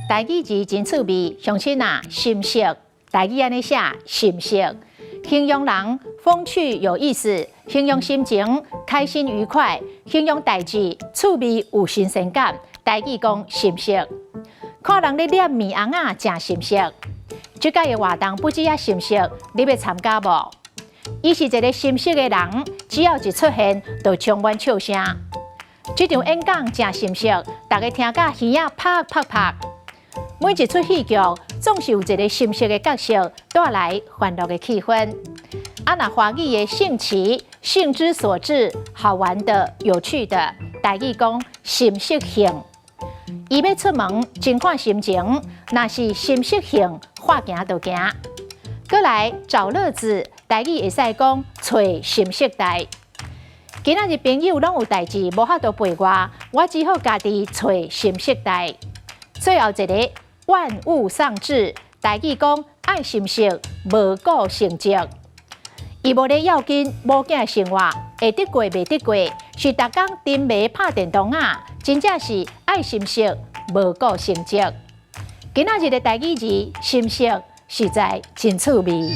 台語字真趣味，鄉親啊，心色。台語安尼寫，心色，形容人風趣有意思，形容心情開心愉快，形容代志趣味有新鮮感。台語講心色，看人咧念麵紅啊，真心色。這屆的活動不只啊心色，你要參加無？伊是一個心色的人，只要一出現，就充滿笑聲。這場演講真心色，大家聽甲耳仔啪啪啪。每一出戲劇總是有一個心色的角色，帶來歡樂的氣氛。啊，那華語的興起、興之所至，好玩的、有趣的，台語講心色性。伊要出門，盡看心情，若是心色性，話行就行。過來找樂子，台語會使講找心色代。今仔日朋友攏有代志無法度陪我只好家己找心色代。最後一個萬物喪志，台語講愛心色，無顧成績。伊無咧要緊，無囝生活會得過袂得過，是逐工沉迷拍電動啊，真正是愛心色，無顧成績。今仔日的台語字心色實在真趣味。